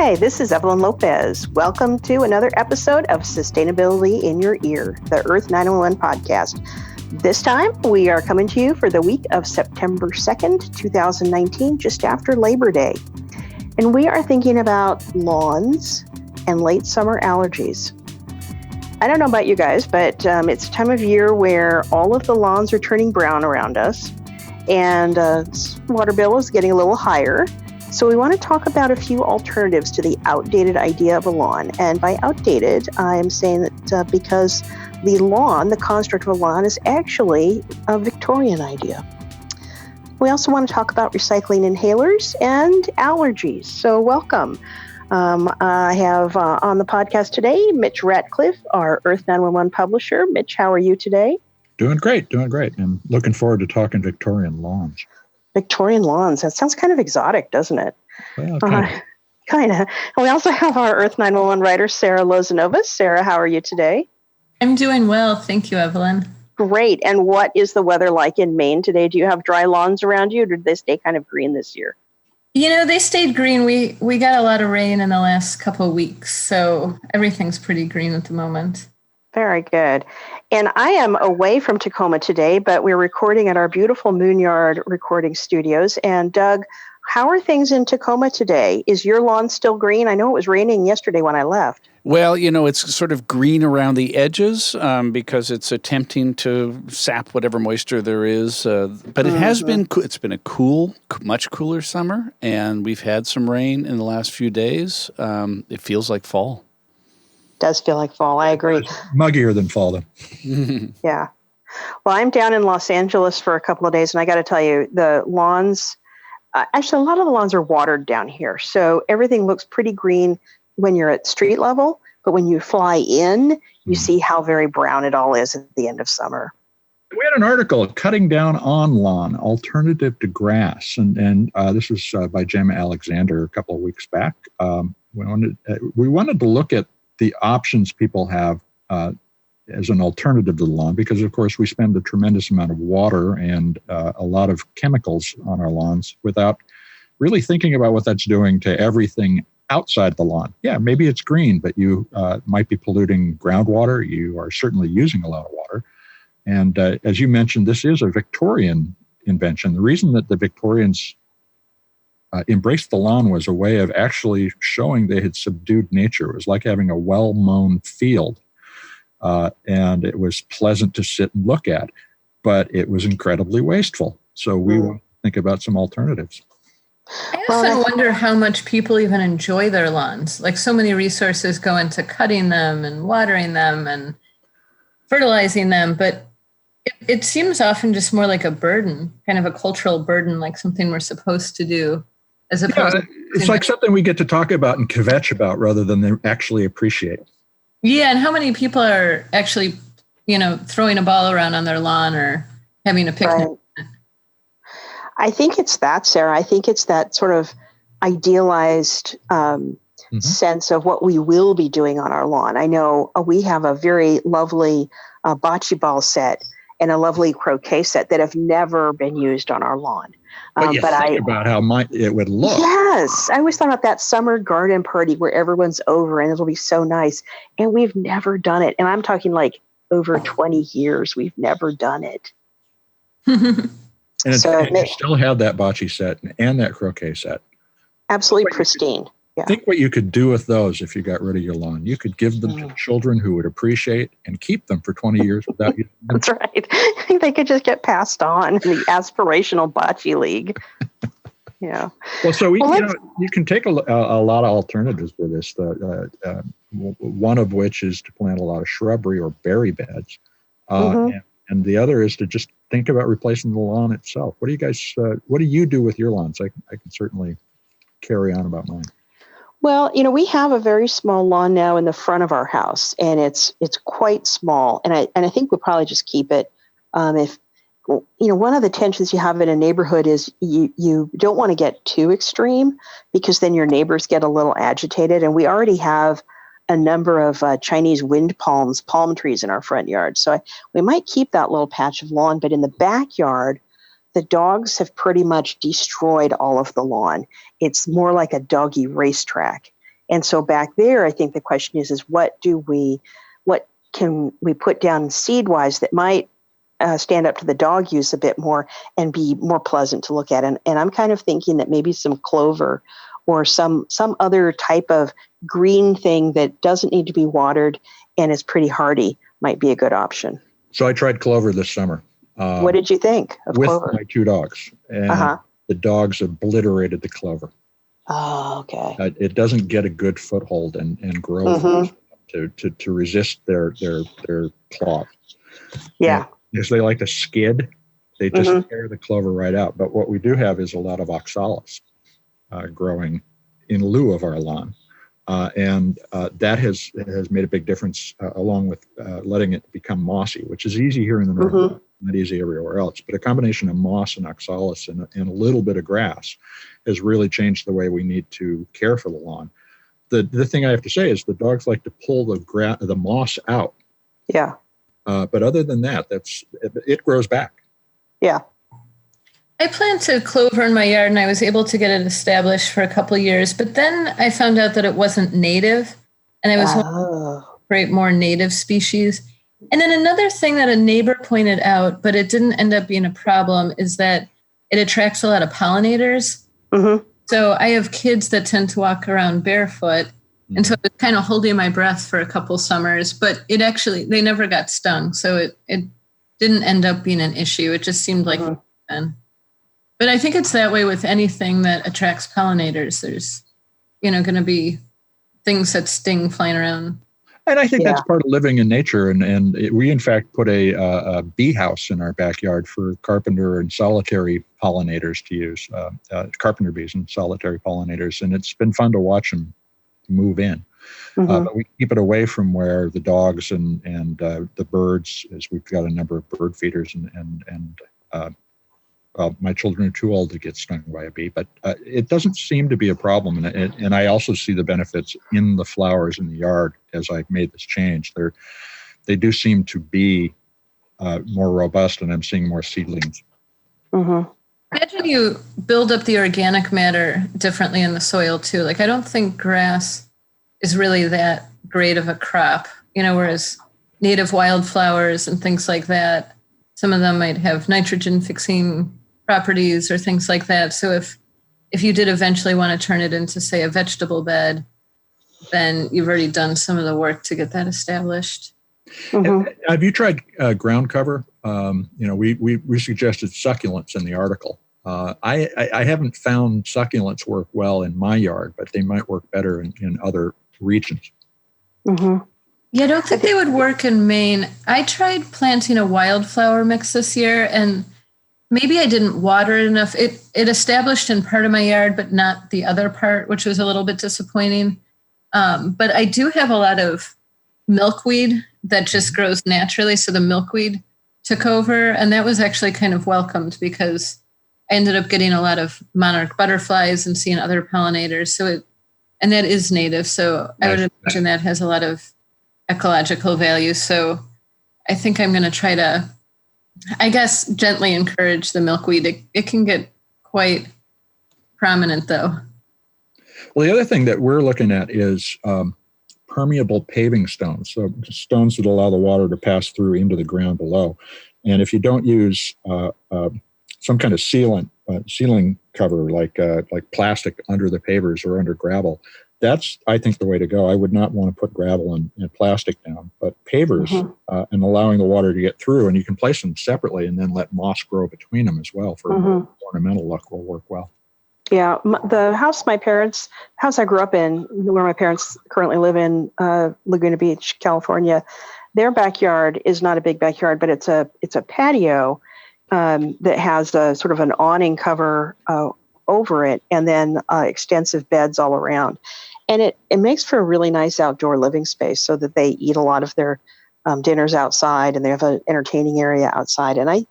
Hi, this is Evelyn Lopez. Welcome to another episode of Sustainability in Your Ear, the Earth911 podcast. This time, we are coming to you for the week of September 2nd, 2019, just after Labor Day. And we are thinking about lawns and late summer allergies. I don't know about you guys, but it's a time of year where all of the lawns are turning brown around us, and water bill is getting a little higher. So we want to talk about a few alternatives to the outdated idea of a lawn. And by outdated, I'm saying that because the lawn, the construct of a lawn, is actually a Victorian idea. We also want to talk about recycling inhalers and allergies. So welcome. I have on the podcast today, Mitch Ratcliffe, our Earth911 publisher. Mitch, how are you today? Doing great. I'm looking forward to talking Victorian lawns. Victorian lawns. That sounds kind of exotic, doesn't it? Well, kind of. And we also have our Earth911 writer, Sarah Lozanova. Sarah, how are you today? I'm doing well. Thank you, Evelyn. Great. And what is the weather like in Maine today? Do you have dry lawns around you, or did they stay kind of green this year? You know, they stayed green. We got a lot of rain in the last couple of weeks, so everything's pretty green at the moment. Very good. And I am away from Tacoma today, but we're recording at our beautiful Moonyard recording studios. And Doug, how are things in Tacoma today? Is your lawn still green? I know it was raining yesterday when I left. Well, you know, it's sort of green around the edges because it's attempting to sap whatever moisture there is. But it has been, it's been a cool, much cooler summer, and we've had some rain in the last few days. It feels like fall. Does feel like fall. I agree. It's muggier than fall, though. Yeah. Well, I'm down in Los Angeles for a couple of days, and I got to tell you, the lawns, actually, a lot of the lawns are watered down here. So everything looks pretty green when you're at street level, but when you fly in, you see how very brown it all is at the end of summer. We had an article, Cutting Down on Lawn, Alternative to Grass, and this was by Gemma Alexander a couple of weeks back. We wanted to look at the options people have as an alternative to the lawn, because, of course, we spend a tremendous amount of water and a lot of chemicals on our lawns without really thinking about what that's doing to everything outside the lawn. Yeah, maybe it's green, but you might be polluting groundwater. You are certainly using a lot of water. And as you mentioned, this is a Victorian invention. The reason that the Victorians embraced the lawn was a way of actually showing they had subdued nature. It was like having a well-mown field, and it was pleasant to sit and look at, but it was incredibly wasteful. So we want to think about some alternatives. I often wonder how much people even enjoy their lawns. Like, so many resources go into cutting them and watering them and fertilizing them, but it seems often just more like a burden, kind of a cultural burden, like something we're supposed to do. As opposed to it's like something we get to talk about and kvetch about rather than they actually appreciate. Yeah, and how many people are actually, throwing a ball around on their lawn or having a picnic? Right. I think it's that, Sarah. I think it's that sort of idealized sense of what we will be doing on our lawn. I know we have a very lovely bocce ball set and a lovely croquet set that have never been used on our lawn. But think about how it would look. Yes. I always thought about that summer garden party where everyone's over and it'll be so nice. And we've never done it. And I'm talking like over 20 years, we've never done it. And you still have that bocce set and that croquet set. Absolutely pristine. Yeah. Think what you could do with those if you got rid of your lawn. You could give them to children who would appreciate and keep them for 20 years without using them. That's right. I think they could just get passed on in the aspirational bocce league. Yeah. Well, so you can take a lot of alternatives for this. One of which is to plant a lot of shrubbery or berry beds. And the other is to just think about replacing the lawn itself. What do you guys, what do you do with your lawns? I can certainly carry on about mine. Well, we have a very small lawn now in the front of our house, and it's quite small. And I think we'll probably just keep it. If one of the tensions you have in a neighborhood is you don't want to get too extreme, because then your neighbors get a little agitated. And we already have a number of Chinese wind palm trees in our front yard. So we might keep that little patch of lawn, but in the backyard, the dogs have pretty much destroyed all of the lawn. It's more like a doggy racetrack. And so back there, I think the question is what can we put down seed-wise that might stand up to the dog use a bit more and be more pleasant to look at? And I'm kind of thinking that maybe some clover or some other type of green thing that doesn't need to be watered and is pretty hardy might be a good option. So I tried clover this summer. What did you think of with clover? My 2 dogs, and the dogs obliterated the clover. Oh, okay. It doesn't get a good foothold and grow to resist their claws. Yeah. And because they like to skid, they just tear the clover right out. But what we do have is a lot of oxalis growing in lieu of our lawn. And that has made a big difference, along with letting it become mossy, which is easy here in the North, not easy everywhere else. But a combination of moss and oxalis and a little bit of grass has really changed the way we need to care for the lawn. The thing I have to say is the dogs like to pull the moss out. Yeah. But other than that, it grows back. Yeah. I planted clover in my yard and I was able to get it established for a couple of years, but then I found out that it wasn't native and I was hoping to create more native species. And then another thing that a neighbor pointed out, but it didn't end up being a problem, is that it attracts a lot of pollinators. So I have kids that tend to walk around barefoot. And so I was kind of holding my breath for a couple summers, but they never got stung. So it didn't end up being an issue. It just seemed like fun. But I think it's that way with anything that attracts pollinators. There's, going to be things that sting flying around. And I think that's part of living in nature. And we, in fact, put a bee house in our backyard for carpenter and solitary pollinators to use, carpenter bees and solitary pollinators. And it's been fun to watch them move in. But we keep it away from where the dogs and the birds, as we've got a number of bird feeders and my children are too old to get stung by a bee, but it doesn't seem to be a problem. And I also see the benefits in the flowers in the yard as I've made this change. They do seem to be more robust, and I'm seeing more seedlings. Imagine you build up the organic matter differently in the soil too. Like, I don't think grass is really that great of a crop, whereas native wildflowers and things like that, some of them might have nitrogen fixing properties or things like that. So if you did eventually want to turn it into, say, a vegetable bed, then you've already done some of the work to get that established. Have you tried ground cover? We suggested succulents in the article. I haven't found succulents work well in my yard, but they might work better in other regions. Yeah, I don't think they would work in Maine. I tried planting a wildflower mix this year, and maybe I didn't water it enough. It established in part of my yard, but not the other part, which was a little bit disappointing. But I do have a lot of milkweed that just grows naturally. So the milkweed took over, and that was actually kind of welcomed because I ended up getting a lot of monarch butterflies and seeing other pollinators. And that is native. So I would imagine that has a lot of ecological value. So I think I'm going to try to, I guess, gently encourage the milkweed. It can get quite prominent, though. Well, the other thing that we're looking at is permeable paving stones, so stones that allow the water to pass through into the ground below. And if you don't use some kind of sealing cover like plastic under the pavers or under gravel, that's, I think, the way to go. I would not want to put gravel and plastic down, but pavers and allowing the water to get through, and you can place them separately and then let moss grow between them as well for ornamental look will work well. Yeah, the house I grew up in, where my parents currently live in, Laguna Beach, California, their backyard is not a big backyard, but it's a patio that has a sort of an awning cover over it, and then extensive beds all around. And it makes for a really nice outdoor living space, so that they eat a lot of their dinners outside, and they have an entertaining area outside. And I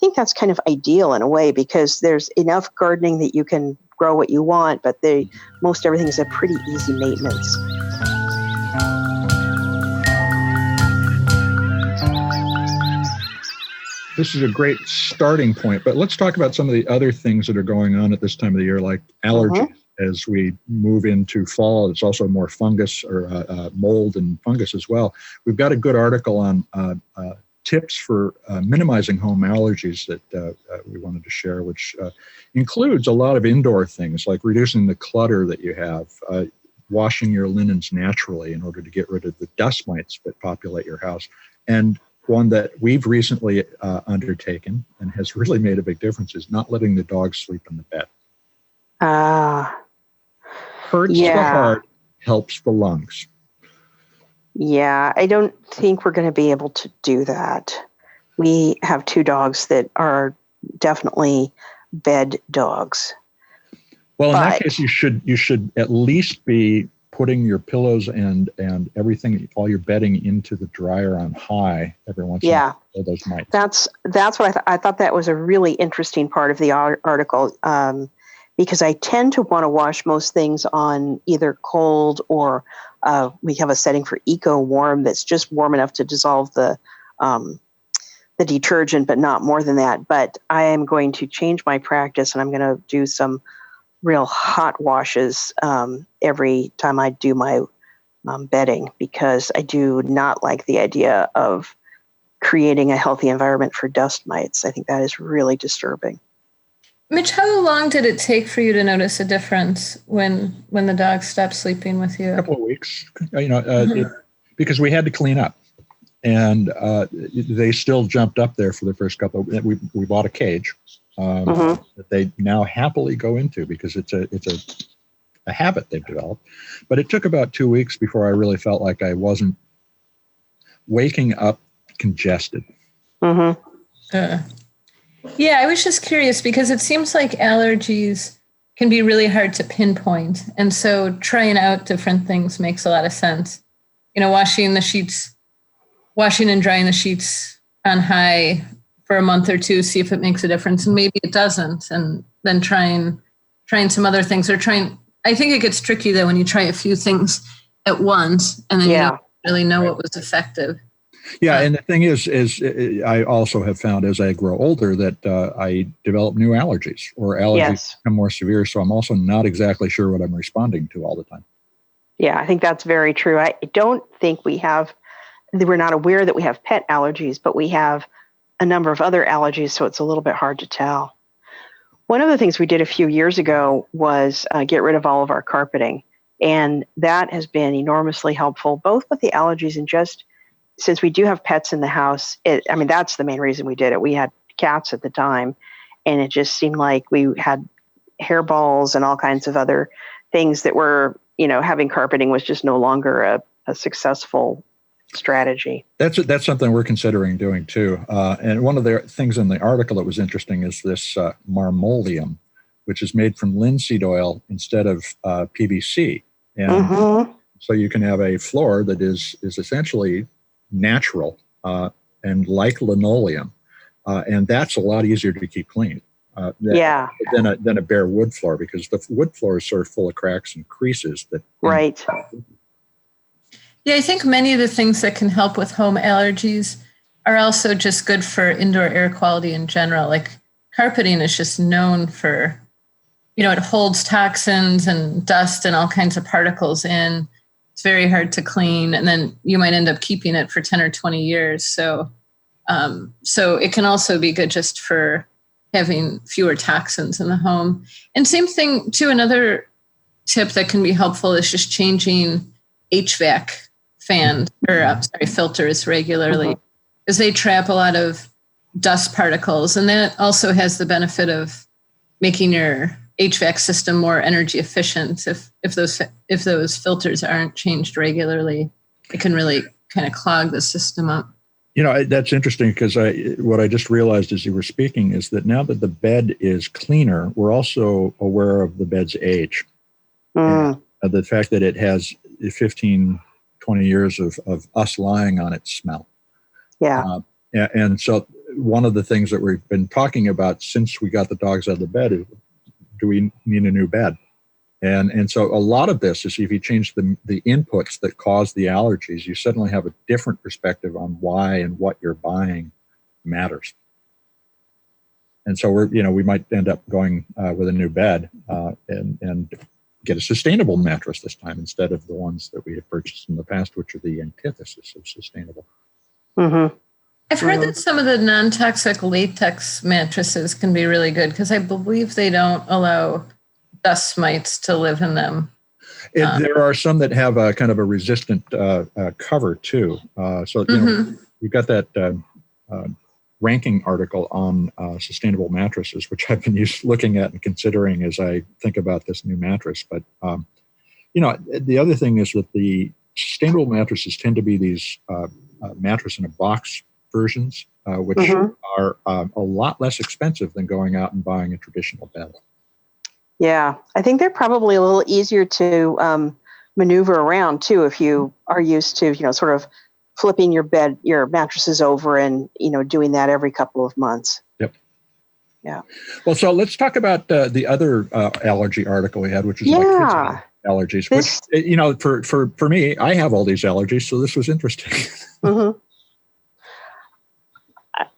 think that's kind of ideal in a way, because there's enough gardening that you can grow what you want, but most everything is a pretty easy maintenance. This is a great starting point, but let's talk about some of the other things that are going on at this time of the year, like allergies. as we move into fall. It's also more fungus or mold and fungus as well. We've got a good article on tips for minimizing home allergies that we wanted to share, which includes a lot of indoor things like reducing the clutter that you have, washing your linens naturally in order to get rid of the dust mites that populate your house. And one that we've recently undertaken and has really made a big difference is not letting the dog sleep in the bed. Hurts the heart, helps the lungs. Yeah, I don't think we're going to be able to do that. We have 2 dogs that are definitely bed dogs. Well, in that case, you should at least be putting your pillows and everything, all your bedding into the dryer on high every once in a while. Those mites. That's what I thought. That was a really interesting part of the article, because I tend to want to wash most things on either cold or we have a setting for eco warm that's just warm enough to dissolve the detergent, but not more than that. But I am going to change my practice, and I'm going to do some real hot washes every time I do my bedding, because I do not like the idea of creating a healthy environment for dust mites. I think that is really disturbing. Mitch, how long did it take for you to notice a difference when the dog stopped sleeping with you? A couple of weeks, because we had to clean up, and they still jumped up there for the first couple. We bought a cage that they now happily go into because it's a habit they've developed. But it took about 2 weeks before I really felt like I wasn't waking up congested. Yeah, I was just curious because it seems like allergies can be really hard to pinpoint. And so trying out different things makes a lot of sense. Washing and drying the sheets on high for a month or two, see if it makes a difference. And maybe it doesn't. And then trying some other things I think it gets tricky though when you try a few things at once and then you don't really know what was effective. Yeah, and the thing is I also have found as I grow older that I develop new allergies, or allergies become more severe. So I'm also not exactly sure what I'm responding to all the time. Yeah, I think that's very true. I don't think we're not aware that we have pet allergies, but we have a number of other allergies, so it's a little bit hard to tell. One of the things we did a few years ago was get rid of all of our carpeting, and that has been enormously helpful, both with the allergies and just since we do have pets in the house. That's the main reason we did it. We had cats at the time, and it just seemed like we had hairballs and all kinds of other things that were, having carpeting was just no longer a successful strategy. That's something we're considering doing too. And one of the things in the article that was interesting is this marmoleum, which is made from linseed oil instead of PVC. And so you can have a floor that is essentially natural and like linoleum. And that's a lot easier to keep clean than a bare wood floor, because the wood floor is sort of full of cracks and creases. Right. Yeah, I think many of the things that can help with home allergies are also just good for indoor air quality in general. Like carpeting is just known for, it holds toxins and dust and all kinds of particles in. It's very hard to clean, and then you might end up keeping it for 10 or 20 years. So it can also be good just for having fewer toxins in the home. And same thing too, another tip that can be helpful is just changing HVAC filters regularly, because they trap a lot of dust particles. And that also has the benefit of making your HVAC system more energy efficient. If those filters aren't changed regularly, it can really kind of clog the system up. That's interesting, because what I just realized as you were speaking is that now that the bed is cleaner, we're also aware of the bed's age. And the fact that it has 15, 20 years of us lying on its smell. Yeah. And so one of the things that we've been talking about since we got the dogs out of the bed is, do we need a new bed? And so a lot of this is, if you change the inputs that cause the allergies, you suddenly have a different perspective on why and what you're buying matters. And so we might end up going with a new bed, and get a sustainable mattress this time instead of the ones that we have purchased in the past, which are the antithesis of sustainable. Mm-hmm. I've heard that some of the non-toxic latex mattresses can be really good because I believe they don't allow dust mites to live in them. There are some that have a kind of a resistant cover too. So you know, you've got that ranking article on sustainable mattresses, which I've been looking at and considering as I think about this new mattress. But you know, the other thing is that the sustainable mattresses tend to be these mattress in a box versions, which are a lot less expensive than going out and buying a traditional bed. Yeah, I think they're probably a little easier to maneuver around too if you are used to, you know, sort of flipping your mattresses over and, you know, doing that every couple of months. Yep. Yeah. Well, so let's talk about the other allergy article we had, which is like allergies. Which, you know, for me, I have all these allergies, so this was interesting. Mm-hmm.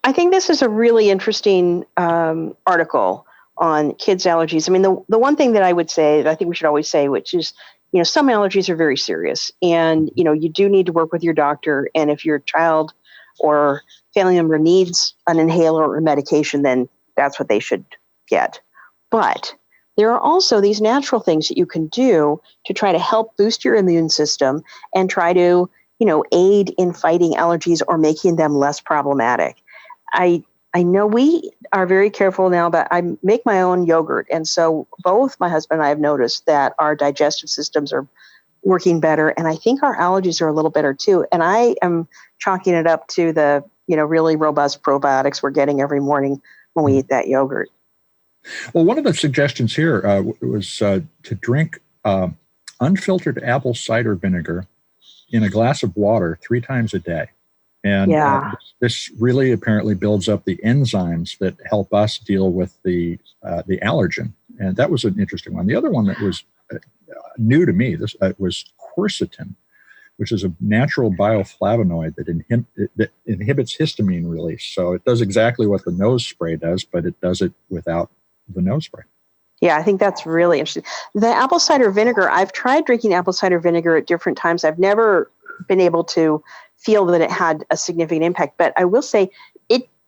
I think this is a really interesting article on kids' allergies. I mean, the one thing that I would say that I think we should always say, which is, you know, some allergies are very serious and, you know, you do need to work with your doctor. And if your child or family member needs an inhaler or medication, then that's what they should get. But there are also these natural things that you can do to try to help boost your immune system and try to, you know, aid in fighting allergies or making them less problematic. I know we are very careful now, but I make my own yogurt. And so both my husband and I have noticed that our digestive systems are working better. And I think our allergies are a little better too. And I am chalking it up to the, you know, really robust probiotics we're getting every morning when we eat that yogurt. Well, one of the suggestions here was to drink unfiltered apple cider vinegar in a glass of water 3 times a day. And this really apparently builds up the enzymes that help us deal with the allergen. And that was an interesting one. The other one that was new to me, this was quercetin, which is a natural bioflavonoid that inhibits histamine release. So it does exactly what the nose spray does, but it does it without the nose spray. Yeah, I think that's really interesting. The apple cider vinegar, I've tried drinking apple cider vinegar at different times. I've never been able to feel that it had a significant impact, but I will say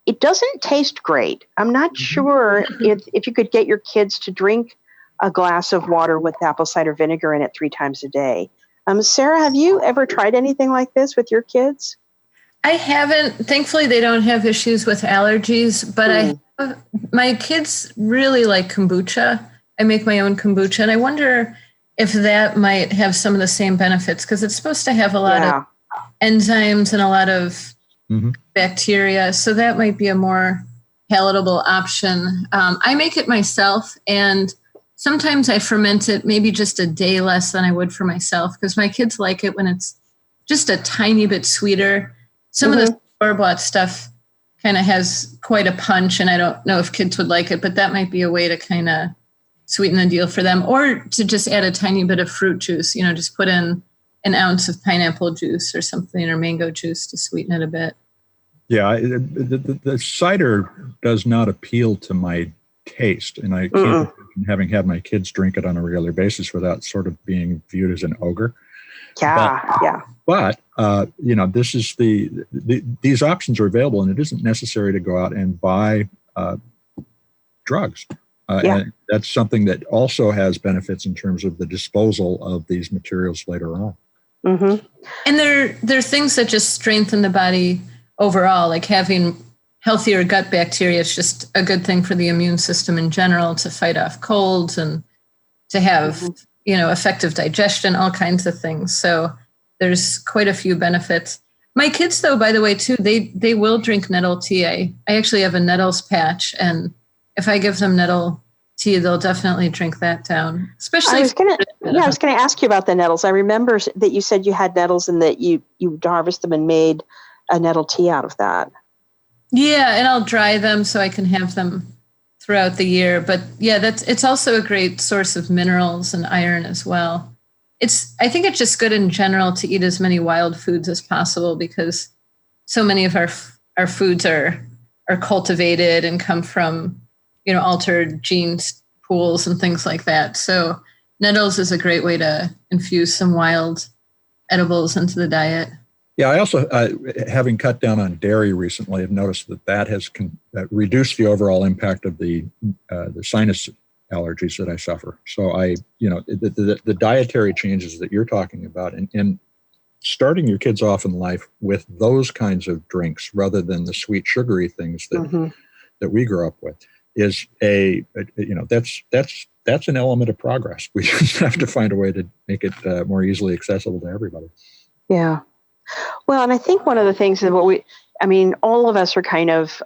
it doesn't taste great. I'm not sure if you could get your kids to drink a glass of water with apple cider vinegar in it 3 times a day. Sarah, have you ever tried anything like this with your kids? I haven't. Thankfully, they don't have issues with allergies, but my kids really like kombucha. I make my own kombucha, and I wonder if that might have some of the same benefits because it's supposed to have a lot of enzymes and a lot of bacteria. So that might be a more palatable option. I make it myself, and sometimes I ferment it maybe just a day less than I would for myself because my kids like it when it's just a tiny bit sweeter. Some of the store-bought stuff kind of has quite a punch, and I don't know if kids would like it, but that might be a way to kind of sweeten the deal for them, or to just add a tiny bit of fruit juice, you know, just put in an ounce of pineapple juice or something, or mango juice to sweeten it a bit. Yeah, the cider does not appeal to my taste, and I can't imagine having had my kids drink it on a regular basis without sort of being viewed as an ogre. But you know, this is these options are available, and it isn't necessary to go out and buy drugs. And that's something that also has benefits in terms of the disposal of these materials later on. And they're things that just strengthen the body overall, like having healthier gut bacteria is just a good thing for the immune system in general to fight off colds and to have, you know, effective digestion, all kinds of things. So there's quite a few benefits. My kids, though, by the way, too, they will drink nettle tea. I actually have a nettles patch, and if I give them nettle tea, they'll definitely drink that down. Especially, I was going to ask you about the nettles. I remember that you said you had nettles and that you harvest them and made a nettle tea out of that. Yeah, and I'll dry them so I can have them throughout the year. But yeah, it's also a great source of minerals and iron as well. I think it's just good in general to eat as many wild foods as possible because so many of our foods are cultivated and come from, you know, altered genes pools and things like that. So nettles is a great way to infuse some wild edibles into the diet. Yeah, I also, having cut down on dairy recently, have noticed that has reduced the overall impact of the sinus allergies that I suffer. So the dietary changes that you're talking about, and starting your kids off in life with those kinds of drinks rather than the sweet, sugary things that we grew up with, is that's an element of progress. We just have to find a way to make it more easily accessible to everybody. Yeah. Well, and I think one of the things is all of us are kind of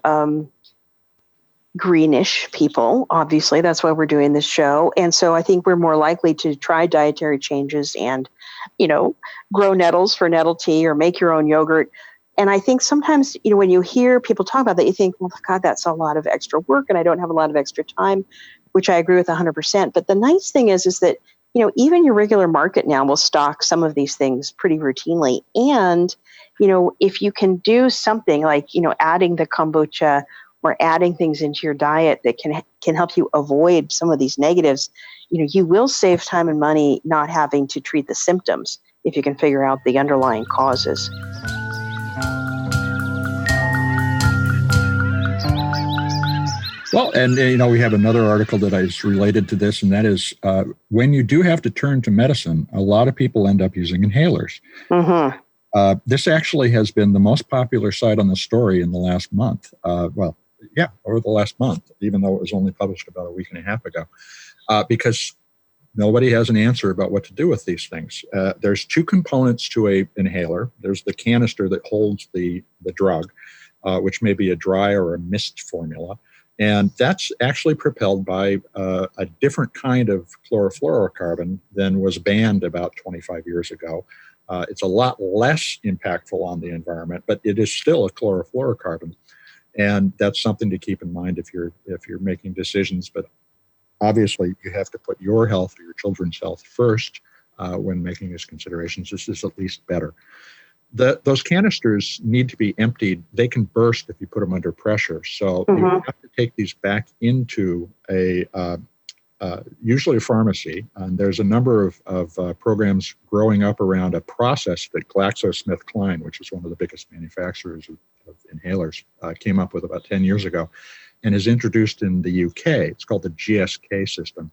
greenish people, obviously. That's why we're doing this show. And so I think we're more likely to try dietary changes and, grow nettles for nettle tea or make your own yogurt. And I think sometimes, when you hear people talk about that, you think, well, God, that's a lot of extra work and I don't have a lot of extra time, which I agree with 100%. But the nice thing is that even your regular market now will stock some of these things pretty routinely. And, if you can do something like, adding the kombucha or adding things into your diet that can help you avoid some of these negatives, you will save time and money not having to treat the symptoms if you can figure out the underlying causes. Well, and we have another article that is related to this, and that is when you do have to turn to medicine, a lot of people end up using inhalers. Mm-hmm. This actually has been the most popular site on the story in the last month. Over the last month, even though it was only published about a week and a half ago, because nobody has an answer about what to do with these things. There's two components to an inhaler. There's the canister that holds the drug, which may be a dry or a mist formula. And that's actually propelled by a different kind of chlorofluorocarbon than was banned about 25 years ago. It's a lot less impactful on the environment, but it is still a chlorofluorocarbon. And that's something to keep in mind if you're making decisions. But obviously, you have to put your health or your children's health first when making these considerations. This is at least better. Those canisters need to be emptied. They can burst if you put them under pressure. So you have to take these back into usually a pharmacy. And there's a number of programs growing up around a process that GlaxoSmithKline, which is one of the biggest manufacturers of inhalers, came up with about 10 years ago and is introduced in the UK. It's called the GSK system.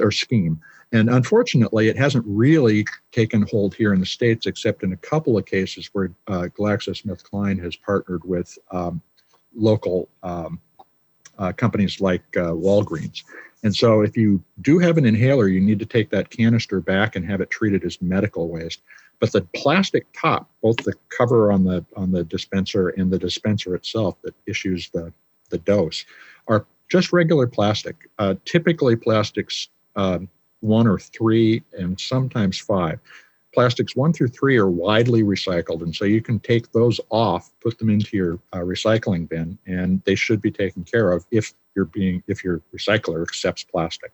Scheme. And unfortunately, it hasn't really taken hold here in the States, except in a couple of cases where GlaxoSmithKline has partnered with local companies like Walgreens. And so if you do have an inhaler, you need to take that canister back and have it treated as medical waste. But the plastic top, both the cover on the dispenser and the dispenser itself that issues the dose, are just regular plastic. Typically plastics 1 or 3 and sometimes 5. Plastics 1 through 3 are widely recycled, and so you can take those off, put them into your recycling bin, and they should be taken care of if your recycler accepts plastic.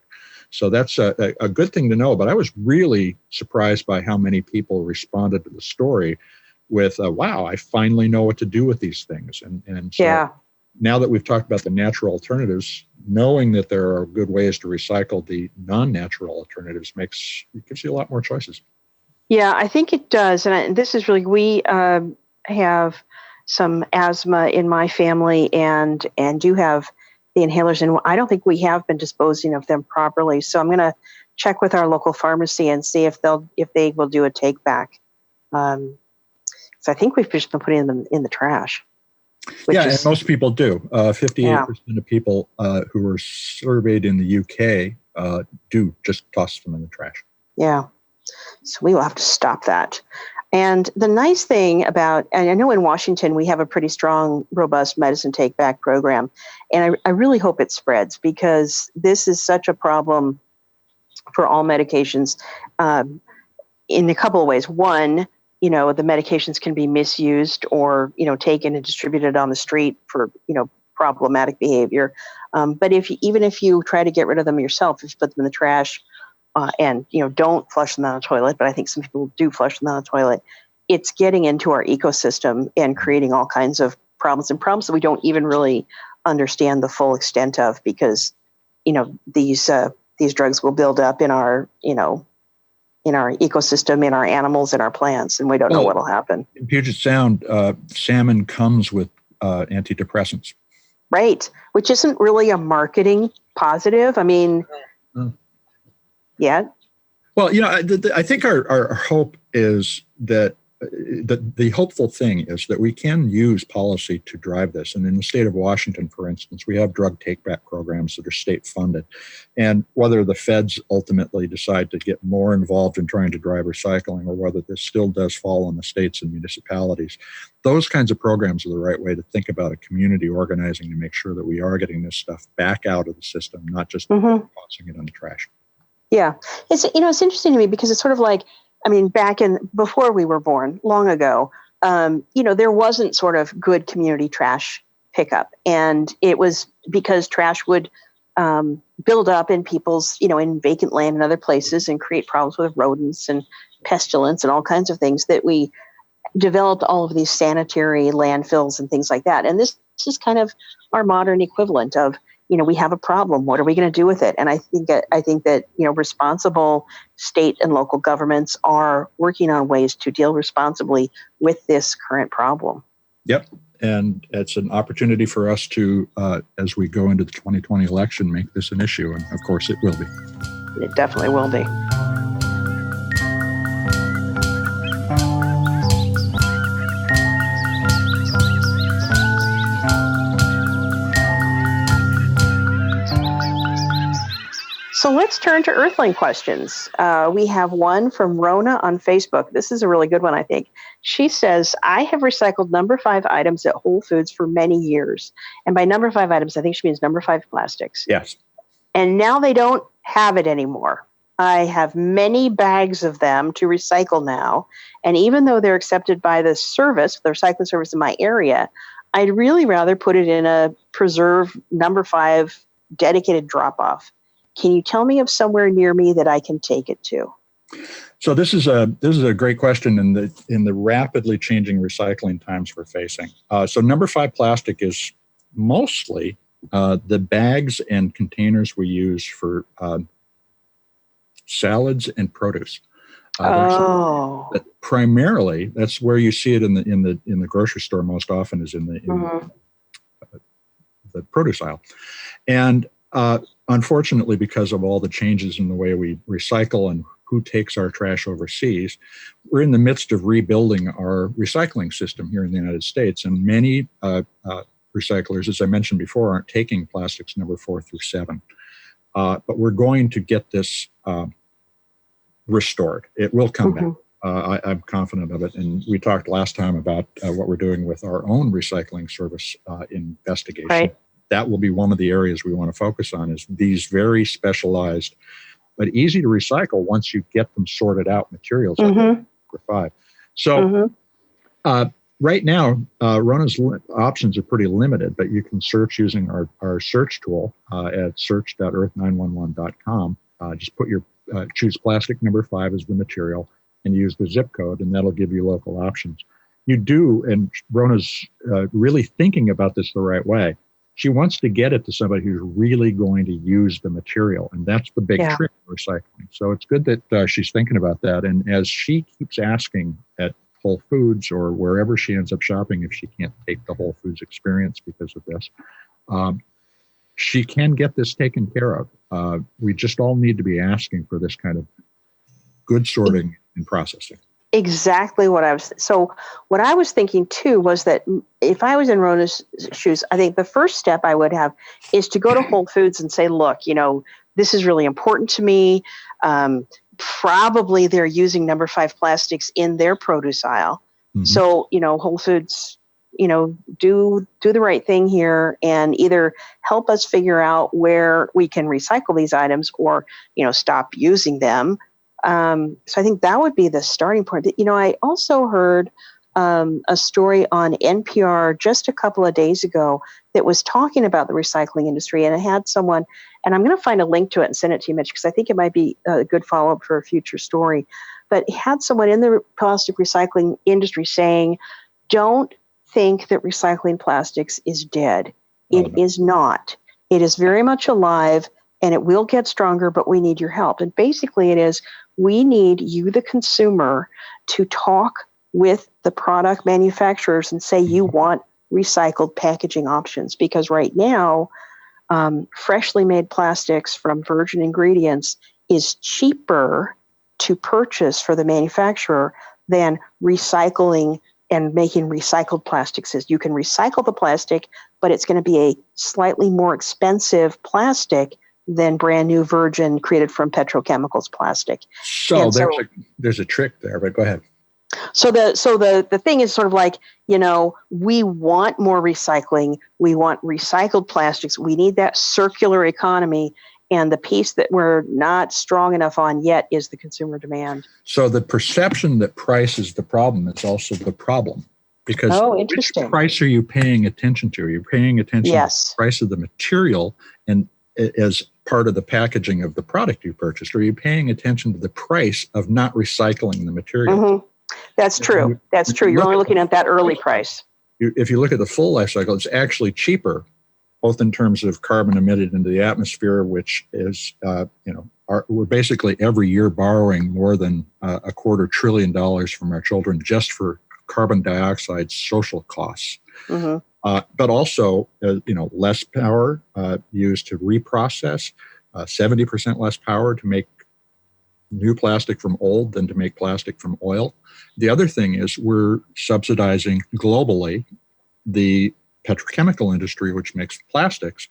So that's a good thing to know. But I was really surprised by how many people responded to the story with, "Wow, I finally know what to do with these things." And so now that we've talked about the natural alternatives, knowing that there are good ways to recycle the non-natural alternatives gives you a lot more choices. Yeah, I think it does. And this is really, we have some asthma in my family and do have the inhalers. And I don't think we have been disposing of them properly. So I'm going to check with our local pharmacy and see if they will do a take back. So I think we've just been putting them in the trash. And most people do. 58% of people who were surveyed in the UK do just toss them in the trash. Yeah. So we will have to stop that. And the nice thing and I know in Washington we have a pretty strong, robust medicine take back program. And I really hope it spreads, because this is such a problem for all medications in a couple of ways. One, the medications can be misused or, taken and distributed on the street for, problematic behavior. But even if you try to get rid of them yourself, if you put them in the trash and, don't flush them down the toilet, but I think some people do flush them down the toilet, it's getting into our ecosystem and creating all kinds of problems that we don't even really understand the full extent of, because, these these drugs will build up in our, in our ecosystem, in our animals, in our plants, and we don't know what will happen. In Puget Sound, salmon comes with antidepressants. Right, which isn't really a marketing positive. I mean, yeah. Well, I think our hope is that the hopeful thing is that we can use policy to drive this. And in the state of Washington, for instance, we have drug take-back programs that are state funded. And whether the feds ultimately decide to get more involved in trying to drive recycling, or whether this still does fall on the states and municipalities, those kinds of programs are the right way to think about a community organizing to make sure that we are getting this stuff back out of the system, not just tossing it in the trash. Yeah. It's interesting to me because it's sort of like, before we were born, long ago, there wasn't sort of good community trash pickup. And it was because trash would build up in people's, in vacant land and other places and create problems with rodents and pestilence and all kinds of things, that we developed all of these sanitary landfills and things like that. And this is kind of our modern equivalent of, we have a problem. What are we going to do with it? And I think that responsible state and local governments are working on ways to deal responsibly with this current problem. Yep. And it's an opportunity for us to, as we go into the 2020 election, make this an issue. And of course it will be. It definitely will be. So let's turn to Earthling Questions. We have one from Rona on Facebook. This is a really good one, I think. She says, I have recycled number 5 items at Whole Foods for many years. And by number 5 items, I think she means number 5 plastics. Yes. And now they don't have it anymore. I have many bags of them to recycle now. And even though they're accepted by the recycling service in my area, I'd really rather put it in a preserve number 5 dedicated drop-off. Can you tell me of somewhere near me that I can take it to? So this is a great question in the rapidly changing recycling times we're facing. So number 5 plastic is mostly the bags and containers we use for salads and produce. But primarily, that's where you see it in the grocery store most often, is in the produce aisle, and unfortunately, because of all the changes in the way we recycle and who takes our trash overseas, we're in the midst of rebuilding our recycling system here in the United States. And many recyclers, as I mentioned before, aren't taking plastics number 4 through 7. But we're going to get this restored. It will come back. I'm confident of it. And we talked last time about what we're doing with our own recycling service investigation. Right. That will be one of the areas we want to focus on, is these very specialized but easy to recycle once you get them sorted out materials like number 5. So right now, Rona's options are pretty limited, but you can search using our search tool at search.earth911.com. Just put choose plastic number 5 as the material and use the zip code, and that'll give you local options. You do, and Rona's really thinking about this the right way. She wants to get it to somebody who's really going to use the material, and that's the big trick in recycling. So it's good that she's thinking about that. And as she keeps asking at Whole Foods or wherever she ends up shopping, if she can't take the Whole Foods experience because of this, she can get this taken care of. We just all need to be asking for this kind of good sorting and processing. Exactly what I was. So what I was thinking too was that if I was in Rona's shoes, I think the first step I would have is to go to Whole Foods and say, look, this is really important to me. Probably they're using number 5 plastics in their produce aisle. So, Whole Foods, do the right thing here and either help us figure out where we can recycle these items or, stop using them. So I think that would be the starting point. I also heard a story on NPR just a couple of days ago that was talking about the recycling industry, and it had someone, and I'm going to find a link to it and send it to you, Mitch, because I think it might be a good follow-up for a future story. But it had someone in the plastic recycling industry saying, don't think that recycling plastics is dead. It is not. It is very much alive. and it will get stronger, but we need your help. And basically it is, we need you, the consumer, to talk with the product manufacturers and say you want recycled packaging options, because right now, freshly made plastics from virgin ingredients is cheaper to purchase for the manufacturer than recycling and making recycled plastics. Is you can recycle the plastic, but it's going to be a slightly more expensive plastic than brand new virgin created from petrochemicals plastic. So there's a trick there, but go ahead. So the thing is sort of like, we want more recycling. We want recycled plastics. We need that circular economy. And the piece that we're not strong enough on yet is the consumer demand. So the perception that price is the problem is also the problem. Because which price are you paying attention to? Are you paying attention to the price of the material and as part of the packaging of the product you purchased? Or are you paying attention to the price of not recycling the material? Mm-hmm. That's true. That's true. You're only looking at that early price. If you look at the full life cycle, it's actually cheaper, both in terms of carbon emitted into the atmosphere, which is, we're basically every year borrowing more than $250 billion from our children just for carbon dioxide social costs. Mm-hmm. But also, less power used to reprocess, 70% less power to make new plastic from old than to make plastic from oil. The other thing is we're subsidizing globally the petrochemical industry, which makes plastics,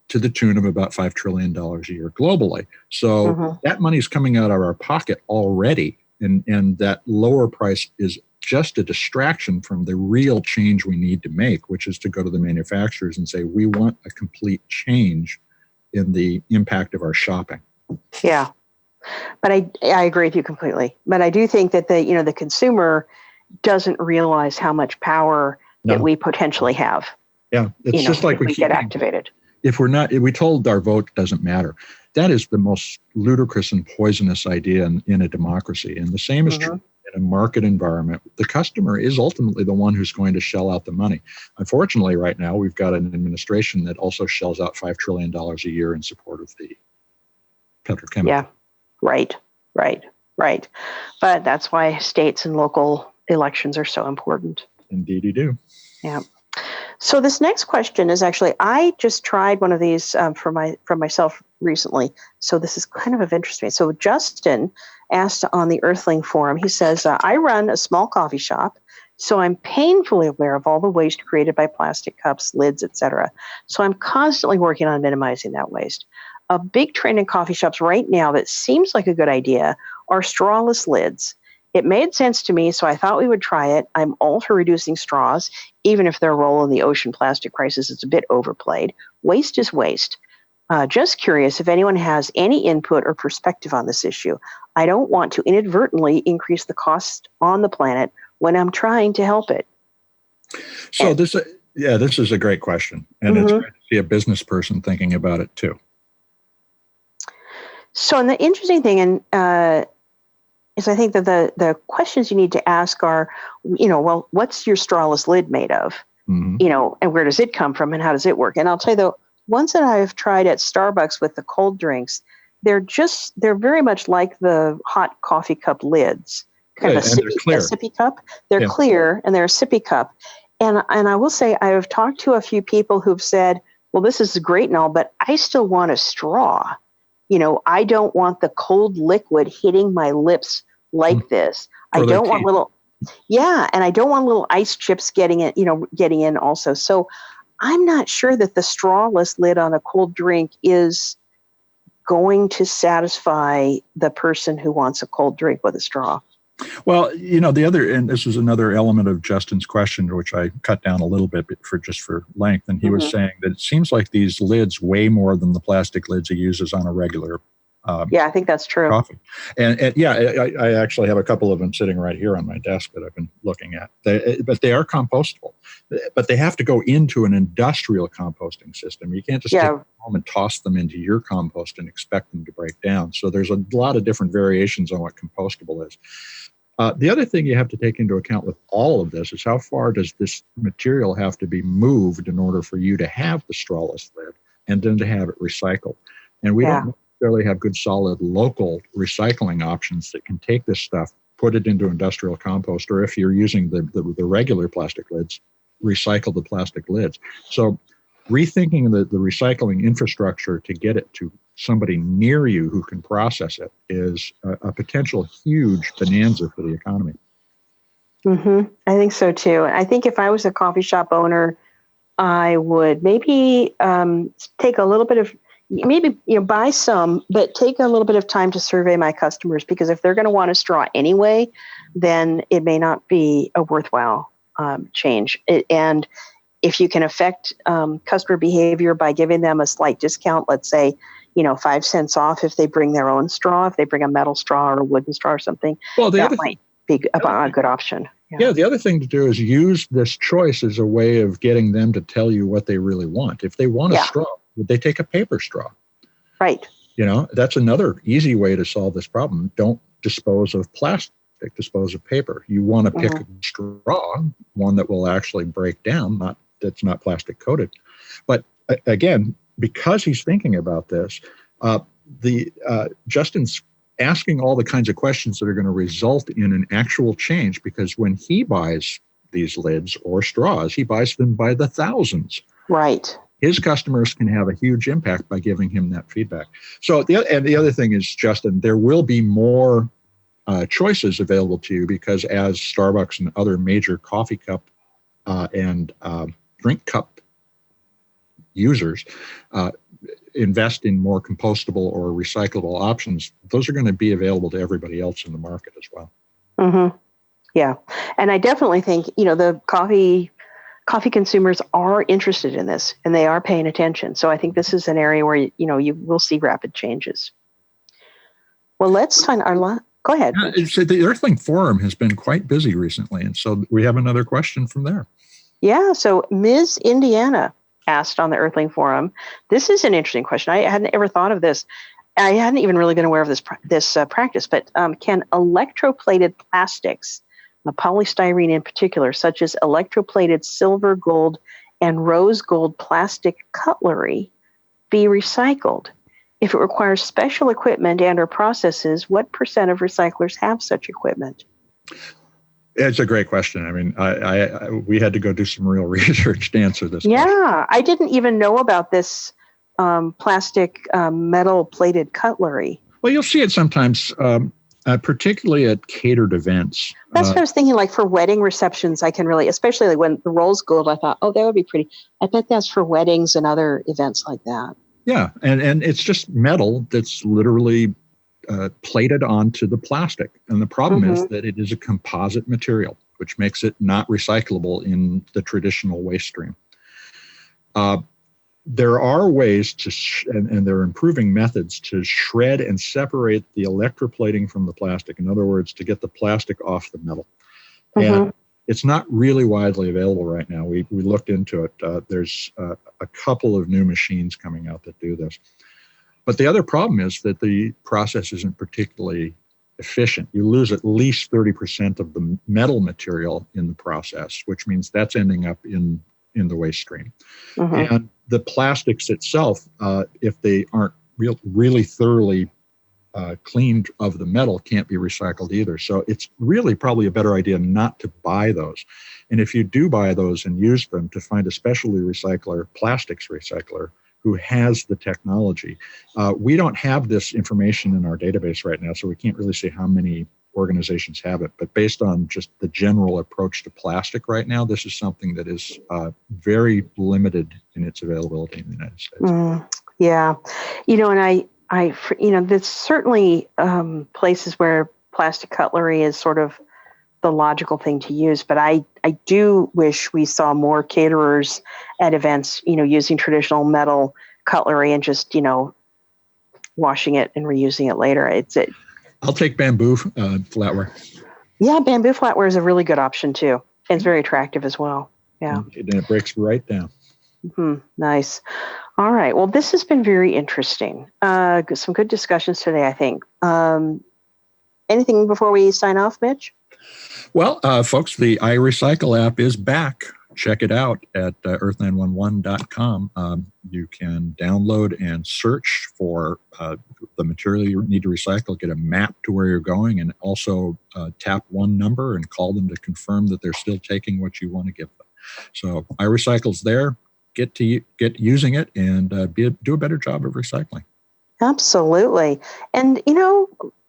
to the tune of about $5 trillion a year globally. So that money's coming out of our pocket already, and that lower price is just a distraction from the real change we need to make, which is to go to the manufacturers and say, we want a complete change in the impact of our shopping. Yeah. But I agree with you completely. But I do think that the consumer doesn't realize how much power that we potentially have. Yeah, it's just like we get activated. If we told our vote doesn't matter, that is the most ludicrous and poisonous idea in a democracy. And the same is true in a market environment. The customer is ultimately the one who's going to shell out the money. Unfortunately, right now we've got an administration that also shells out $5 trillion a year in support of the petrochemical. Yeah. Right. But that's why states and local elections are so important. Indeed, you do. Yeah. So this next question is actually, I just tried one of these for myself recently. So this is kind of interest to me. So Justin asked on the Earthling forum, he says, I run a small coffee shop, so I'm painfully aware of all the waste created by plastic cups, lids, etc. So I'm constantly working on minimizing that waste. A big trend in coffee shops right now that seems like a good idea are strawless lids. It made sense to me, so I thought we would try it. I'm all for reducing straws, even if their role in the ocean plastic crisis is a bit overplayed. Waste is waste. Just curious if anyone has any input or perspective on this issue. I don't want to inadvertently increase the cost on the planet when I'm trying to help it. So this is a great question. And it's great to see a business person thinking about it too. So, and the interesting thing is I think that the questions you need to ask are, what's your strawless lid made of? And where does it come from and how does it work? And I'll tell you, the ones that I've tried at Starbucks with the cold drinks, they're very much like the hot coffee cup lids, kind of a sippy cup. They're clear and they're a sippy cup. And I will say, I have talked to a few people who've said, well, this is great and all, but I still want a straw. I don't want the cold liquid hitting my lips like this. I don't want and I don't want little ice chips getting in also. So I'm not sure that the strawless lid on a cold drink is going to satisfy the person who wants a cold drink with a straw. Well, the other, and this is another element of Justin's question, which I cut down a little bit for length. And he was saying that it seems like these lids weigh more than the plastic lids he uses on a regular I think that's true. Coffee. And I actually have a couple of them sitting right here on my desk that I've been looking at. But they are compostable. But they have to go into an industrial composting system. You can't just take them home and toss them into your compost and expect them to break down. So there's a lot of different variations on what compostable is. The other thing you have to take into account with all of this is how far does this material have to be moved in order for you to have the strawless lid and then to have it recycled. And we don't necessarily have good, solid local recycling options that can take this stuff, put it into industrial compost, or if you're using the regular plastic lids, recycle the plastic lids. So rethinking the recycling infrastructure to get it to somebody near you who can process it is a potential huge bonanza for the economy. Mm-hmm. I think so too. I think if I was a coffee shop owner, I would maybe take a little bit of, buy some, but take a little bit of time to survey my customers, because if they're going to want a straw anyway, then it may not be a worthwhile change. And if you can affect customer behavior by giving them a slight discount, let's say, 5 cents off if they bring their own straw, if they bring a metal straw or a wooden straw or something, that might be a good option. Yeah, the other thing to do is use this choice as a way of getting them to tell you what they really want. If they want a straw, would they take a paper straw? Right. That's another easy way to solve this problem. Don't dispose of plastic, dispose of paper. You want to pick a straw, one that will actually break down, that's not plastic coated. But again, because he's thinking about this, Justin's asking all the kinds of questions that are going to result in an actual change, because when he buys these lids or straws, he buys them by the thousands. Right. His customers can have a huge impact by giving him that feedback. So the other thing is, Justin, there will be more choices available to you, because as Starbucks and other major coffee cup and drink cup users invest in more compostable or recyclable options, those are going to be available to everybody else in the market as well. Mm-hmm. Yeah. And I definitely think, the coffee consumers are interested in this, and they are paying attention. So I think this is an area where, you will see rapid changes. Well, let's find go ahead. So the Earthling Forum has been quite busy recently, and so we have another question from there. Yeah. So Ms. Indiana asked on the Earthling Forum, this is an interesting question. I hadn't ever thought of this. I hadn't even really been aware of this practice, but can electroplated plastics, polystyrene in particular, such as electroplated silver, gold, and rose gold plastic cutlery, be recycled? If it requires special equipment and or processes, what % of recyclers have such equipment? It's a great question. I mean, we had to go do some real research to answer this question. I didn't even know about this plastic metal plated cutlery. Well, you'll see it sometimes, particularly at catered events. That's what I was thinking, like for wedding receptions, I can really, especially like when the rose gold, I thought, that would be pretty. I bet that's for weddings and other events like that. Yeah, and it's just metal that's literally plated onto the plastic. And the problem is that it is a composite material, which makes it not recyclable in the traditional waste stream. There are ways and there are improving methods to shred and separate the electroplating from the plastic. In other words, to get the plastic off the metal. And it's not really widely available right now. We looked into it. There's a couple of new machines coming out that do this. But the other problem is that the process isn't particularly efficient. You lose at least 30% of the metal material in the process, which means that's ending up in the waste stream. And the plastics itself, if they aren't really thoroughly cleaned of the metal, can't be recycled either. So it's really probably a better idea not to buy those. And if you do buy those and use them, to find a specialty recycler, plastics recycler, who has the technology. We don't have this information in our database right now, so we can't really say how many organizations have it. But based on just the general approach to plastic right now, this is something that is very limited in its availability in the United States. Yeah. And there's certainly places where plastic cutlery is sort of the logical thing to use. But I do wish we saw more caterers at events, using traditional metal cutlery and just, washing it and reusing it later. I'll take bamboo flatware. Yeah, bamboo flatware is a really good option too. And it's very attractive as well. Yeah. And it breaks right down. Nice. All right. Well, this has been very interesting. Some good discussions today, I think. Anything before we sign off, Mitch? Well, folks, the iRecycle app is back. check it out at earth911.com. You can download and search for the material you need to recycle, get a map to where you're going, and also tap one number and call them to confirm that they're still taking what you want to give them. So iRecycle's there. Get using it and do a better job of recycling. Absolutely. And,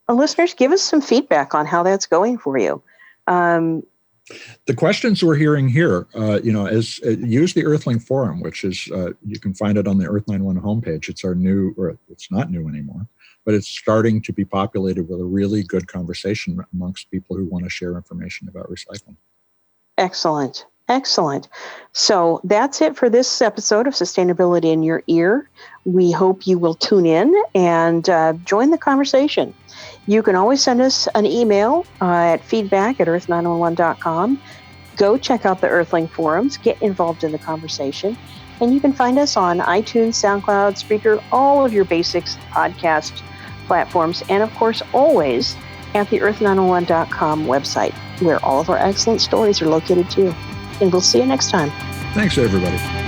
listeners, give us some feedback on how that's going for you. The questions we're hearing here, use the Earthling Forum, which is, you can find it on the Earth911 homepage. It's it's not new anymore, but it's starting to be populated with a really good conversation amongst people who want to share information about recycling. Excellent. Excellent. So that's it for this episode of Sustainability in Your Ear. We hope you will tune in and join the conversation. You can always send us an email at feedback@earth911.com. Go check out the Earthling forums, get involved in the conversation, and you can find us on iTunes, SoundCloud, Spreaker, all of your basics podcast platforms, and of course, always at the earth911.com website, where all of our excellent stories are located too. And we'll see you next time. Thanks, everybody.